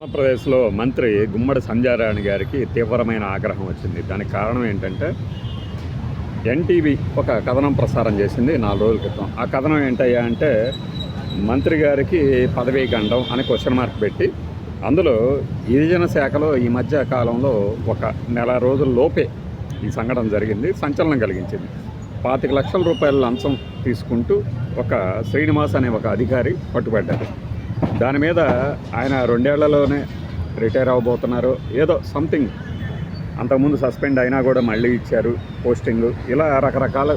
ఆంధ్రప్రదేశ్లో మంత్రి గుమ్మడి సంధ్యారాణి గారికి తీవ్రమైన ఆగ్రహం వచ్చింది. దానికి కారణం ఏంటంటే ఎన్టీవీ ఒక కథనం ప్రసారం చేసింది 4 రోజుల క్రితం. ఆ కథనం ఏంటయ్యా అంటే మంత్రి గారికి పదవీ గండం అని క్వశ్చన్ మార్క్ పెట్టి అందులో గిరిజన శాఖలో ఈ మధ్య కాలంలో ఒక నెల రోజుల లోపే ఈ సంఘటన జరిగింది. సంచలనం కలిగించింది. 25 లక్షల రూపాయల లంచం తీసుకుంటూ ఒక శ్రీనివాస్ అనే ఒక అధికారి పట్టుబడ్డారు. దాని మీద ఆయన 2 ఏళ్లలోనే రిటైర్ అవ్వబోతున్నారు, ఏదో సంథింగ్. అంతకుముందు సస్పెండ్ అయినా కూడా మళ్ళీ ఇచ్చారు పోస్టింగు. ఇలా రకరకాల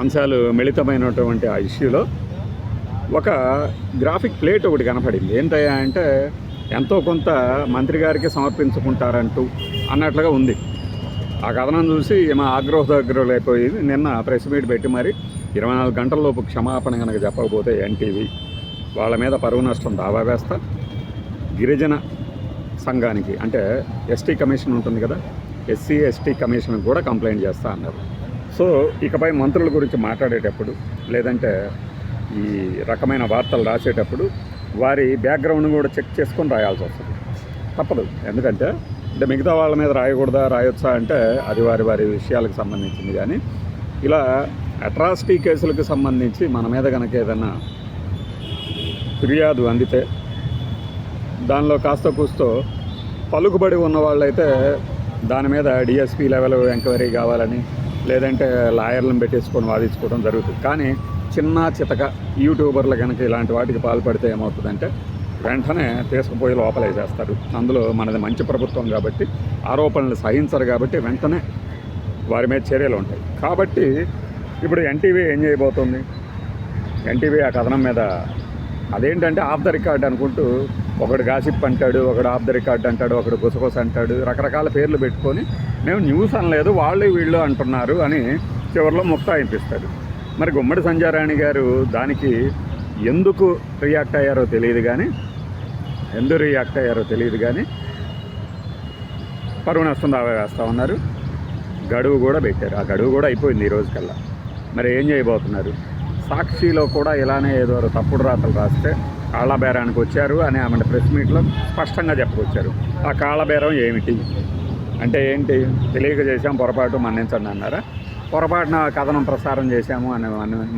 అంశాలు మిళితమైనటువంటి ఆ ఇష్యూలో ఒక గ్రాఫిక్ ప్లేట్ ఒకటి కనపడింది. ఏంటయ్యా అంటే ఎంతో కొంత మంత్రి గారికి సమర్పించుకుంటారంటూ అన్నట్లుగా ఉంది. ఆ కథనం చూసి మా ఆగ్రహోద్గ్రులైపోయింది. నిన్న ప్రెస్ మీట్ పెట్టి మరి 24 గంటల్లోపు క్షమాపణ కనుక చెప్పకపోతే ఎన్టీవీ వాళ్ళ మీద పరువు నష్టం దావా వేస్తా, గిరిజన సంఘానికి అంటే ఎస్టీ కమిషన్ ఉంటుంది కదా, ఎస్సీ ఎస్టీ కమిషన్కి కూడా కంప్లైంట్ చేస్తా అన్నారు. సో ఇకపై మంత్రుల గురించి మాట్లాడేటప్పుడు లేదంటే ఈ రకమైన వార్తలు రాసేటప్పుడు వారి బ్యాక్గ్రౌండ్ కూడా చెక్ చేసుకొని రాయాల్సి వస్తుంది. తప్పదు. ఎందుకంటే మిగతా వాళ్ళ మీద రాయకూడదా రాయొచ్చా అంటే అది వారి వారి విషయాలకు సంబంధించింది. కానీ ఇలా అట్రాసిటీ కేసులకు సంబంధించి మన మీద కనుక ఏదైనా ఫిర్యాదు అందితే దానిలో కాస్త కూస్తో పలుకుబడి ఉన్న వాళ్ళైతే దాని మీద డిఎస్పీ లెవెల్ ఎంక్వైరీ కావాలని లేదంటే లాయర్లను పెట్టేసుకొని వాదించుకోవడం జరుగుతుంది. కానీ చిన్న చితక యూట్యూబర్లు కనుక ఇలాంటి వాటికి పాల్పడితే ఏమవుతుందంటే వెంటనే తీసుకుపోయి లోపలేసేస్తారు. అందులో మనది మంచి ప్రభుత్వం కాబట్టి ఆరోపణలు సహించరు కాబట్టి వెంటనే వారి మీద చర్యలు ఉంటాయి. కాబట్టి ఇప్పుడు ఎన్టీవీ ఏం చేయబోతుంది? ఎన్టీవీ ఆ కథనం మీద అదేంటంటే ఆఫ్ ద రికార్డ్ అనుకుంటూ ఒకడు గాసిప్ అంటాడు, ఒకడు ఆఫ్ ద రికార్డ్ అంటాడు, ఒకడు గుసగుస అంటాడు, రకరకాల పేర్లు పెట్టుకొని మేము న్యూస్ అనలేదు వాళ్ళు వీళ్ళు అంటున్నారు అని చివరిలో ముక్తాయింపిస్తాడు. మరి గుమ్మడి సంధ్యారాణి గారు దానికి ఎందుకు రియాక్ట్ అయ్యారో తెలియదు కానీ పరువు నష్టం దావా వేస్తూ ఉన్నారు. గడువు కూడా పెట్టారు. ఆ గడువు కూడా అయిపోయింది ఈ రోజుకల్లా. మరి ఏం చేయబోతున్నారు? సాక్షిలో కూడా ఇలానే ఏదో తప్పుడు రాతలు రాస్తే కాళ్ళబేరానికి వచ్చారు అని ఆమె ప్రెస్ మీట్లో స్పష్టంగా చెప్పుకొచ్చారు. ఆ కాళ్ళబేరం ఏమిటి అంటే ఏంటి? తెలియక చేశాం, పొరపాటు మన్నించండి అన్నారా? పొరపాటున కథనం ప్రసారం చేశాము అని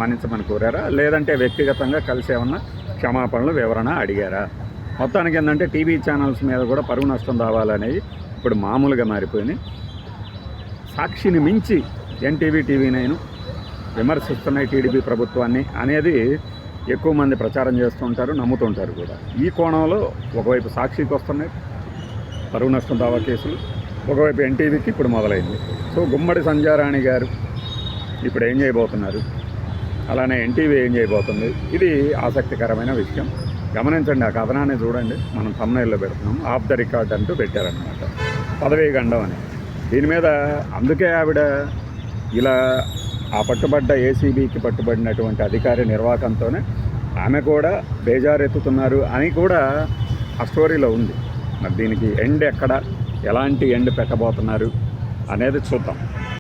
మన్నించమని కోరారా? లేదంటే వ్యక్తిగతంగా కలిసి ఏమన్నా క్షమాపణలు వివరణ అడిగారా? మొత్తానికి ఏంటంటే టీవీ ఛానల్స్ మీద కూడా పరువు నష్టం రావాలనేవి ఇప్పుడు మామూలుగా మారిపోయినాయి. సాక్షిని మించి ఎన్టీవీ, టీవీ9 విమర్శిస్తున్నాయి టీడీపీ ప్రభుత్వాన్ని అనేది ఎక్కువ మంది ప్రచారం చేస్తుంటారు, నమ్ముతుంటారు కూడా. ఈ కోణంలో ఒకవైపు సాక్షికి వస్తున్నాయి పరువు నష్టం దావా కేసులు, ఒకవైపు ఎన్టీవీకి ఇప్పుడు మొదలైంది. సో గుమ్మడి సంధ్యారాణి గారు ఇప్పుడు ఏం చేయబోతున్నారు, అలానే ఎన్టీవీ ఏం చేయబోతుంది, ఇది ఆసక్తికరమైన విషయం. గమనించండి, ఆ కథనాన్ని చూడండి. మనం thumbnailలో పెడుతున్నాం. ఆఫ్ ద రికార్డ్ అంటూ పెట్టారనమాట, పదవీ గండం అని. దీని మీద అందుకే ఆవిడ ఇలా ఆ పట్టుబడ్డ ఏసీబీకి పట్టుబడినటువంటి అధికారి నిర్వాకంతోనే ఆమె కూడా బేజారెత్తుతున్నారు అని కూడా ఆ స్టోరీలో ఉంది. మరి దీనికి ఎండ్ ఎక్కడ, ఎలాంటి ఎండ్ పెట్టబోతున్నారు అనేది చూద్దాం.